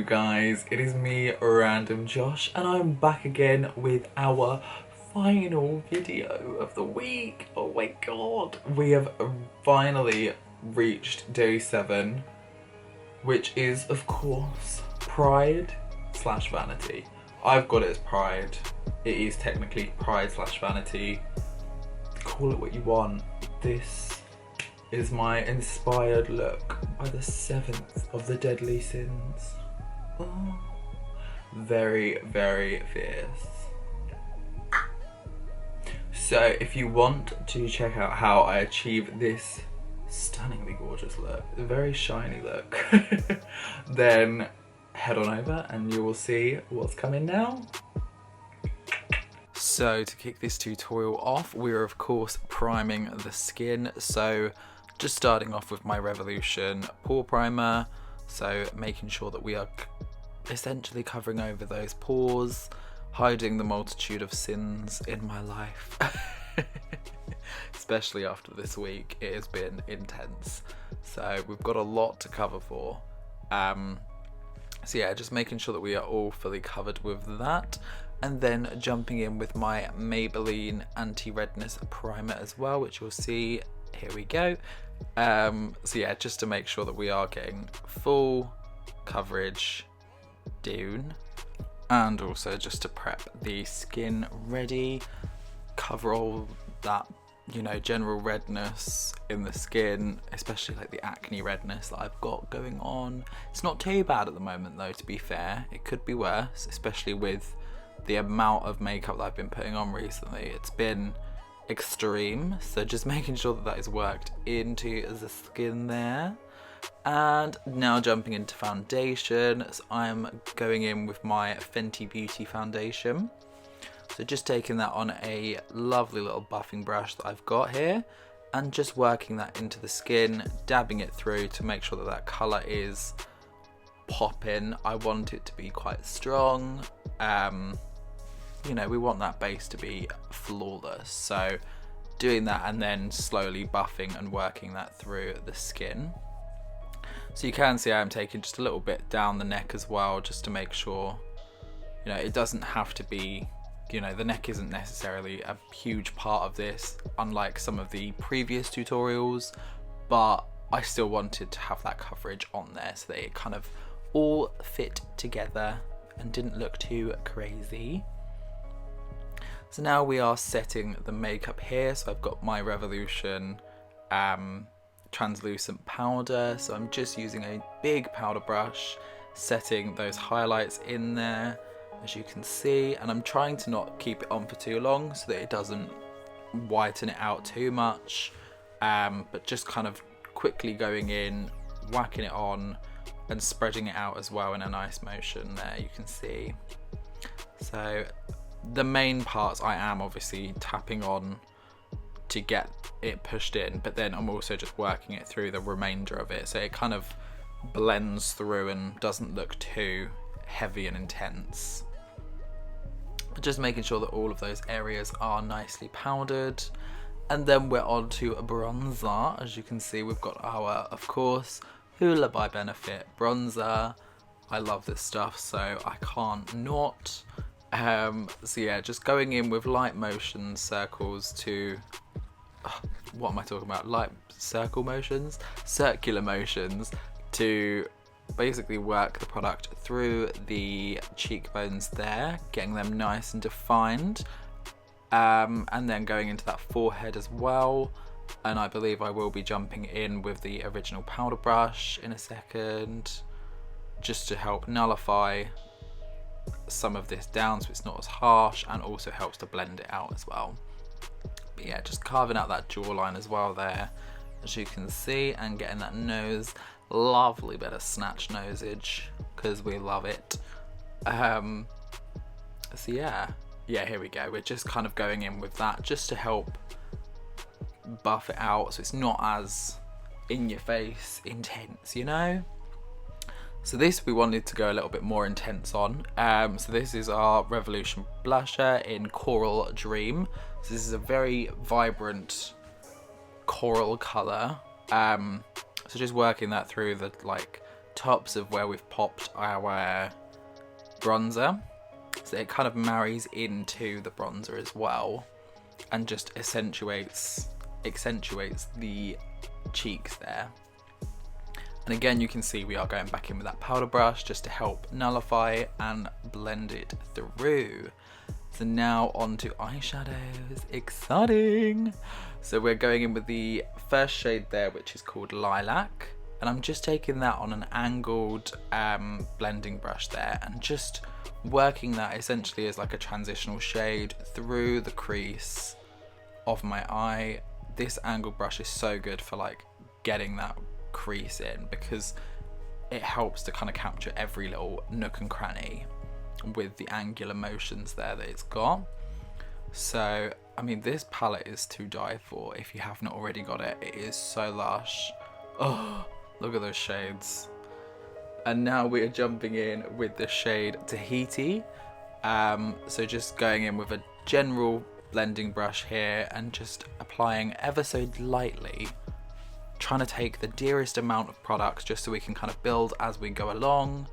guys, it is me, RandomJosh, and I'm back again with our final video of the week. Oh my god. We have finally reached day 7, which is, of course, Pride / Vanity. I've got it as Pride. It is technically Pride / Vanity. Call it what you want. This is my inspired look by the 7th of the deadly sins. Oh, very, very fierce. So if you want to check out how I achieve this stunningly gorgeous look, a very shiny look, then head on over and you will see what's coming now. So to kick this tutorial off, we're of course priming the skin. So just starting off with my Revolution pore primer, so making sure that we are essentially covering over those pores, hiding the multitude of sins in my life. Especially after this week, it has been intense. So we've got a lot to cover for. So yeah, just making sure that we are all fully covered with that. And then jumping in with my Maybelline anti-redness primer as well, which you'll see. Here we go. So yeah, just to make sure that we are getting full coverage down, and also just to prep the skin ready, cover all that, you know, general redness in the skin, especially like the acne redness that I've got going on. It's not too bad at the moment though, to be fair. It could be worse, especially with the amount of makeup that I've been putting on recently. It's been extreme, so just making sure that that is worked into the skin there. And now jumping into foundation, so I'm going in with my Fenty Beauty foundation. So just taking that on a lovely little buffing brush that I've got here, and just working that into the skin, dabbing it through to make sure that that colour is popping. I want it to be quite strong. You know, we want that base to be flawless, so doing that and then slowly buffing and working that through the skin. So you can see I'm taking just a little bit down the neck as well, just to make sure, you know, it doesn't have to be, you know, the neck isn't necessarily a huge part of this, unlike some of the previous tutorials, but I still wanted to have that coverage on there so that it kind of all fit together and didn't look too crazy. So now we are setting the makeup here. So I've got my Revolution translucent powder. So I'm just using a big powder brush, setting those highlights in there, as you can see. And I'm trying to not keep it on for too long so that it doesn't whiten it out too much. But just kind of quickly going in, whacking it on, and spreading it out as well in a nice motion there, you can see. So the main parts I am obviously tapping on to get it pushed in, but then I'm also just working it through the remainder of it, so it kind of blends through and doesn't look too heavy and intense. Just making sure that all of those areas are nicely powdered. And then we're on to a bronzer. As you can see, we've got our, of course, Hoola by Benefit bronzer. I love this stuff, so I can't not. So yeah, just going in with light motion circles to, what am I talking about? Light circle motions? Circular motions to basically work the product through the cheekbones there, getting them nice and defined. And then going into that forehead as well. And I believe I will be jumping in with the original powder brush in a second, just to help nullify some of this down so it's not as harsh, and also helps to blend it out as well. But yeah, just carving out that jawline as well there, as you can see, and getting that nose, lovely bit of snatch nosage, because we love it. So yeah, here we go. We're just kind of going in with that just to help buff it out so it's not as in your face intense, you know. So this we wanted to go a little bit more intense on. So this is our Revolution blusher in Coral Dream. So this is a very vibrant coral colour. So just working that through the like tops of where we've popped our bronzer, so it kind of marries into the bronzer as well and just accentuates the cheeks there. And again, you can see we are going back in with that powder brush just to help nullify and blend it through. So now on to eyeshadows. Exciting! So we're going in with the first shade there, which is called Lilac, and I'm just taking that on an angled blending brush there and just working that essentially as like a transitional shade through the crease of my eye. This angled brush is so good for like getting that crease in, because it helps to kind of capture every little nook and cranny with the angular motions there that it's got. So I mean, this palette is to die for. If you have not already got it, it is so lush. Oh, look at those shades. And now we are jumping in with the shade Tahiti. So just going in with a general blending brush here and just applying ever so lightly, trying to take the dearest amount of products just so we can kind of build as we go along,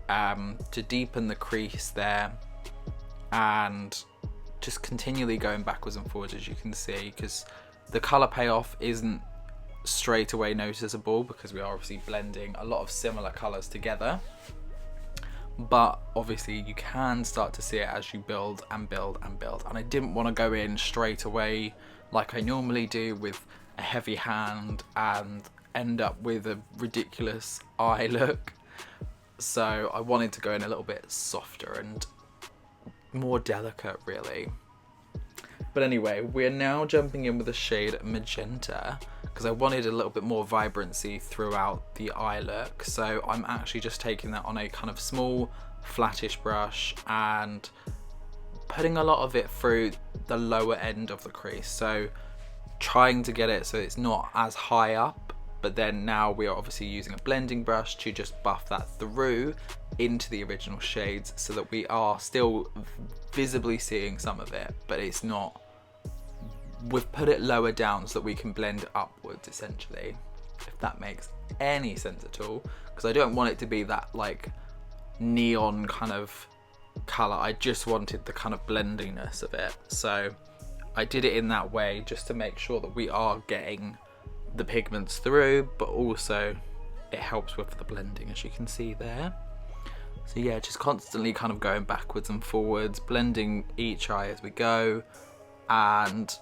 to deepen the crease there, and just continually going backwards and forwards, as you can see, because the colour payoff isn't straight away noticeable because we are obviously blending a lot of similar colours together, but obviously you can start to see it as you build and build and build. And I didn't want to go in straight away like I normally do with a heavy hand and end up with a ridiculous eye look, so I wanted to go in a little bit softer and more delicate really. But anyway, we're now jumping in with the shade Magenta because I wanted a little bit more vibrancy throughout the eye look. So I'm actually just taking that on a kind of small flattish brush and putting a lot of it through the lower end of the crease. So trying to get it so it's not as high up, but then now we are obviously using a blending brush to just buff that through into the original shades so that we are still visibly seeing some of it, but it's not, we've put it lower down so that we can blend upwards essentially, if that makes any sense at all, because I don't want it to be that like neon kind of colour. I just wanted the kind of blendiness of it, so I did it in that way just to make sure that we are getting the pigments through, but also it helps with the blending, as you can see there. So yeah, just constantly kind of going backwards and forwards, blending each eye as we go and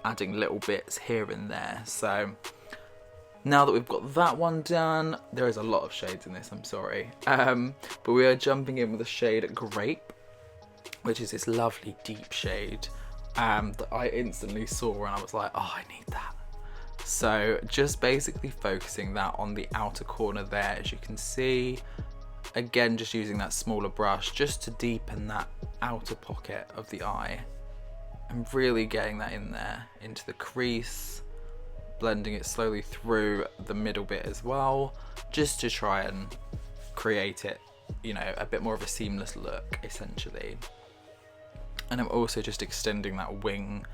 adding little bits here and there. So now that we've got that one done, there is a lot of shades in this, I'm sorry, but we are jumping in with the shade Grape, which is this lovely deep shade that I instantly saw and I was like, oh, I need that. So just basically focusing that on the outer corner there, as you can see. Again, just using that smaller brush just to deepen that outer pocket of the eye and really getting that in there into the crease, blending it slowly through the middle bit as well, just to try and create it, you know, a bit more of a seamless look essentially. And I'm also just extending that wing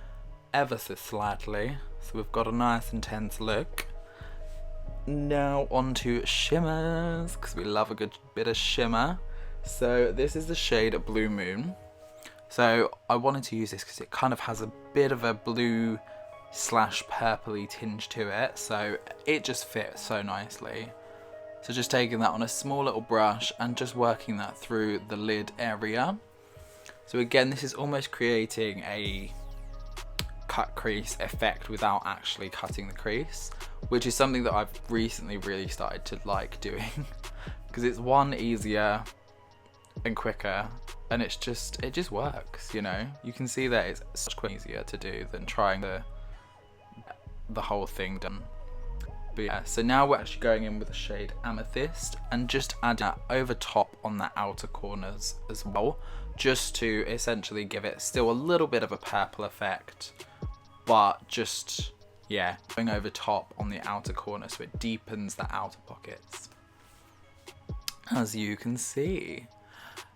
ever so slightly, so we've got a nice intense look. Now onto shimmers, because we love a good bit of shimmer. So this is the shade Blue Moon. So I wanted to use this because it kind of has a bit of a blue / purpley tinge to it, so it just fits so nicely. So just taking that on a small little brush and just working that through the lid area. So again, this is almost creating a cut crease effect without actually cutting the crease, which is something that I've recently really started to like doing because it's one, easier and quicker, and it just works, you know. You can see that it's so much easier to do than trying the whole thing done. But yeah, so now we're actually going in with the shade Amethyst and just adding that over top on the outer corners as well, just to essentially give it still a little bit of a purple effect, but just, yeah, going over top on the outer corner so it deepens the outer pockets, as you can see.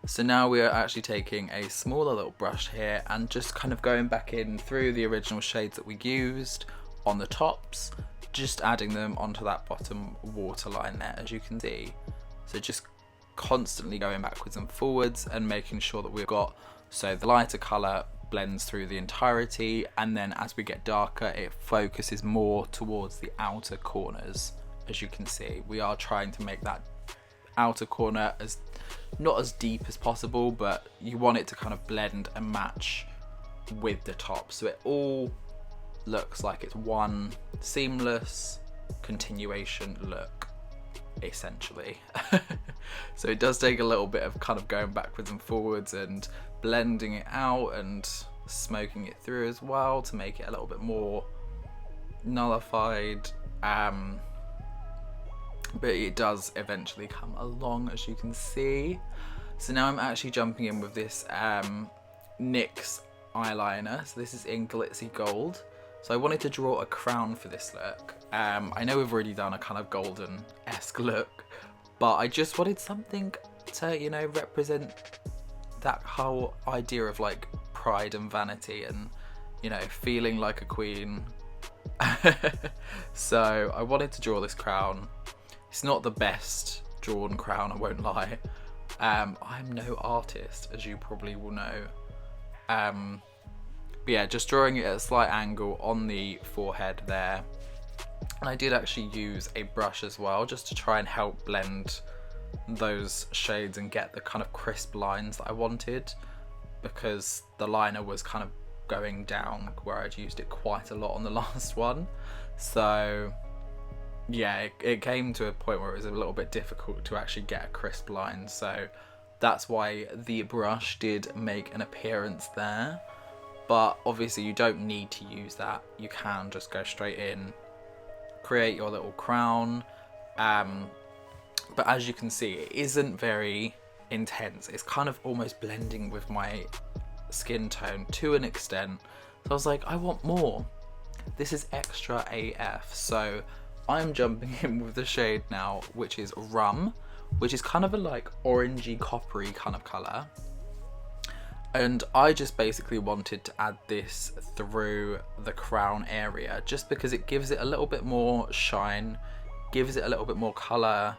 So now we are actually taking a smaller little brush here and just kind of going back in through the original shades that we used, on the tops, just adding them onto that bottom waterline there, as you can see. So just constantly going backwards and forwards and making sure that we've got, so the lighter colour blends through the entirety, and then as we get darker it focuses more towards the outer corners. As you can see, we are trying to make that outer corner as not as deep as possible, but you want it to kind of blend and match with the top, so it all looks like it's one seamless continuation look, essentially. So it does take a little bit of kind of going backwards and forwards and blending it out and smoking it through as well to make it a little bit more nullified, but it does eventually come along, as you can see. So now I'm actually jumping in with this NYX eyeliner. So this is in Glitzy Gold. So I wanted to draw a crown for this look. I know we've already done a kind of golden-esque look, but I just wanted something to, you know, represent that whole idea of like pride and vanity and, you know, feeling like a queen. So I wanted to draw this crown. It's not the best drawn crown, I won't lie. I'm no artist, as you probably will know. But yeah, just drawing it at a slight angle on the forehead there. And I did actually use a brush as well, just to try and help blend those shades and get the kind of crisp lines that I wanted, because the liner was kind of going down where I'd used it quite a lot on the last one. So yeah, it came to a point where it was a little bit difficult to actually get a crisp line. So that's why the brush did make an appearance there. But obviously you don't need to use that. You can just go straight in, create your little crown. But as you can see, it isn't very intense. It's kind of almost blending with my skin tone to an extent. So I was like, I want more. This is extra AF. So I'm jumping in with the shade now, which is Rum, which is kind of a like orangey coppery kind of colour. And I just basically wanted to add this through the crown area, just because it gives it a little bit more shine, gives it a little bit more colour.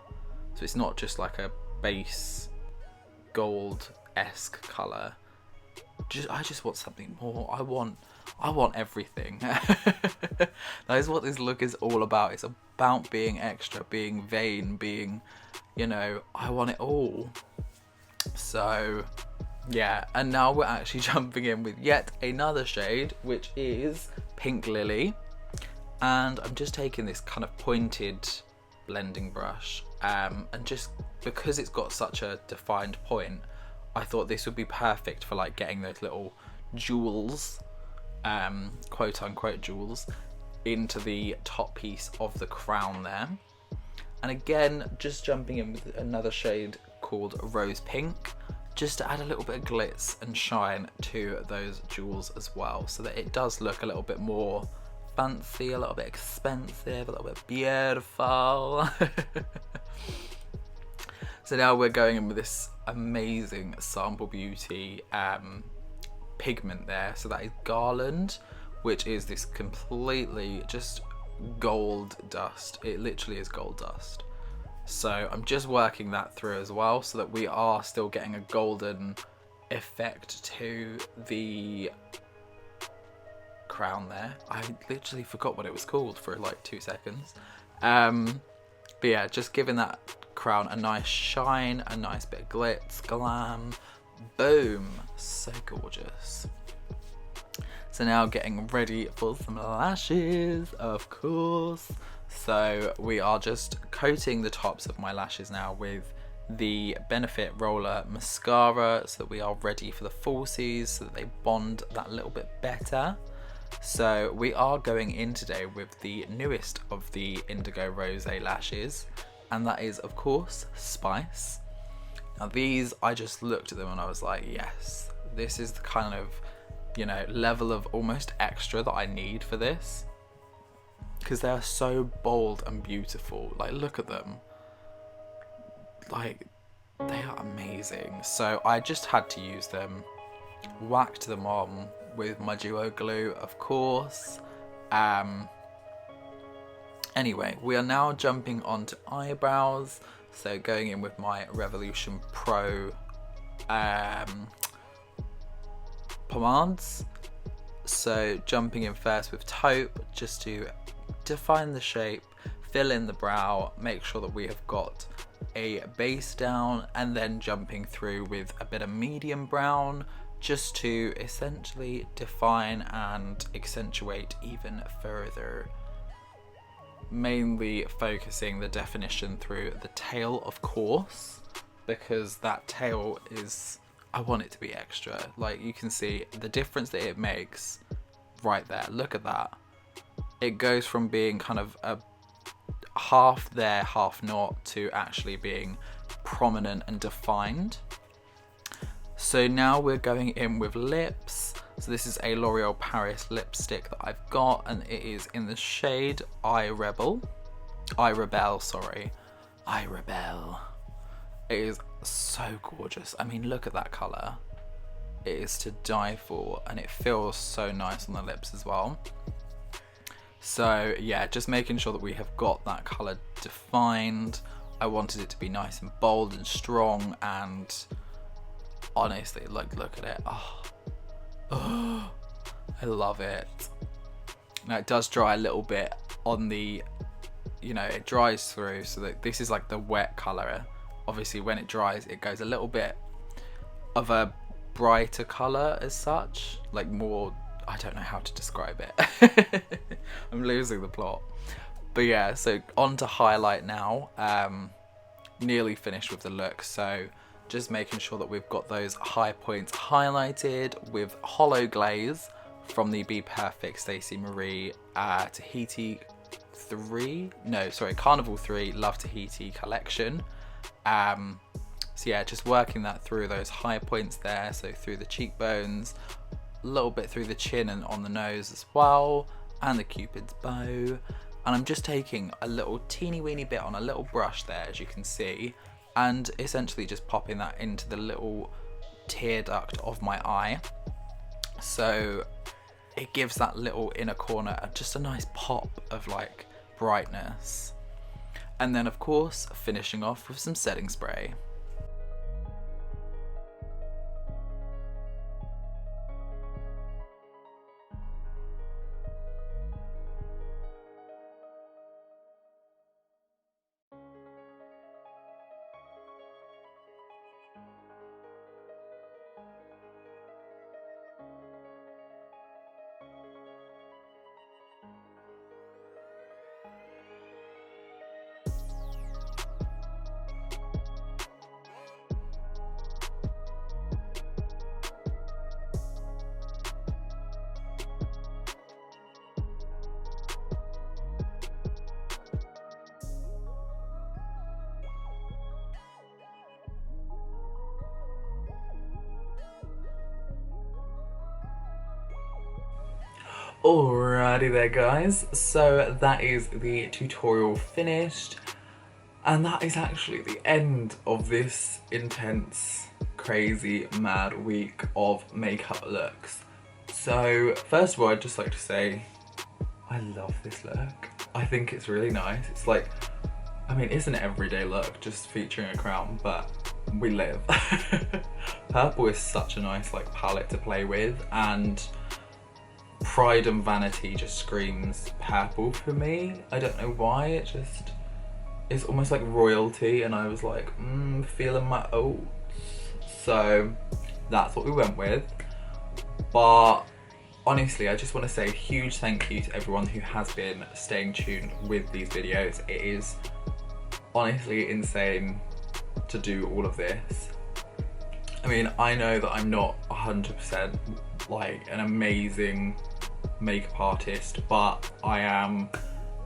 So it's not just like a base gold-esque colour. I just want something more. I want everything. That is what this look is all about. It's about being extra, being vain, being, you know, I want it all. So yeah, and now we're actually jumping in with yet another shade, which is Pink Lily. And I'm just taking this kind of pointed blending brush, and just because it's got such a defined point, I thought this would be perfect for like getting those little jewels, quote unquote jewels, into the top piece of the crown there. And again, just jumping in with another shade called Rose Pink, just to add a little bit of glitz and shine to those jewels as well, so that it does look a little bit more fancy, a little bit expensive, a little bit beautiful. So now we're going in with this amazing Sample Beauty pigment there. So that is Garland, which is this completely just gold dust. It literally is gold dust. So I'm just working that through as well, so that we are still getting a golden effect to the crown there. I literally forgot what it was called for like 2 seconds. But yeah, just giving that crown a nice shine, a nice bit of glitz, glam, boom, so gorgeous. So now getting ready for some lashes, of course. So we are just coating the tops of my lashes now with the Benefit Roller Mascara, so that we are ready for the falsies, so that they bond that little bit better. So we are going in today with the newest of the Indigo Rose lashes, and that is of course Spice. Now these, I just looked at them and I was like, yes, this is the kind of, you know, level of almost extra that I need for this, because they are so bold and beautiful. Like, look at them, like they are amazing. So I just had to use them, whacked them on with my duo glue, of course. Anyway, we are now jumping onto eyebrows. So going in with my Revolution Pro pomades. So jumping in first with taupe just to define the shape, fill in the brow, make sure that we have got a base down, and then jumping through with a bit of medium brown just to essentially define and accentuate even further. Mainly focusing the definition through the tail, of course, because that tail is, I want it to be extra. Like, you can see the difference that it makes right there. Look at that. It goes from being kind of a half there, half not, to actually being prominent and defined. So now we're going in with lips. So this is a L'Oreal Paris lipstick that I've got, and it is in the shade I Rebel. Sorry. I Rebel. It is so gorgeous. I mean, look at that colour. It is to die for, and it feels so nice on the lips as well. So yeah, just making sure that we have got that colour defined. I wanted it to be nice and bold and strong, and honestly, look at it. Oh, I love it. Now it does dry a little bit on the, it dries through, so that this is like the wet colour. Obviously when it dries, it goes a little bit of a brighter colour as such, like more, I don't know how to describe it. I'm losing the plot. But yeah, so on to highlight now. Nearly finished with the look, so just making sure that we've got those high points highlighted with Hollow Glaze from the Be Perfect Stacey Marie Carnival 3 Love Tahiti collection. So yeah, just working that through those high points there, so through the cheekbones, a little bit through the chin and on the nose as well, and the Cupid's bow. And I'm just taking a little teeny weeny bit on a little brush there, as you can see, and essentially just popping that into the little tear duct of my eye. So it gives that little inner corner just a nice pop of like brightness. And then of course, finishing off with some setting spray. Alrighty there guys, so that is the tutorial finished, and that is actually the end of this intense, crazy, mad week of makeup looks. So first of all, I'd just like to say I love this look. I think it's really nice. It's like, I mean, it's an everyday look just featuring a crown, but we live. Purple is such a nice like palette to play with, and Pride and Vanity just screams purple for me. I don't know why, it's almost like royalty, and I was like, feeling my oats. So that's what we went with. But honestly, I just want to say a huge thank you to everyone who has been staying tuned with these videos. It is honestly insane to do all of this. I mean, I know that I'm not 100% like an amazing makeup artist, but I am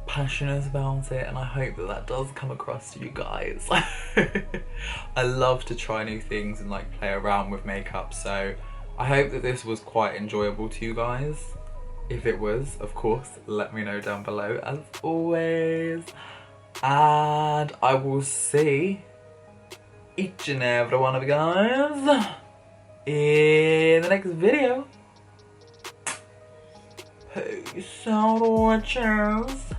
passionate about it, and I hope that that does come across to you guys. I love to try new things and like play around with makeup, so I hope that this was quite enjoyable to you guys. If it was, of course, let me know down below as always, and I will see each and every one of you guys in the next video. Peace out, watchers.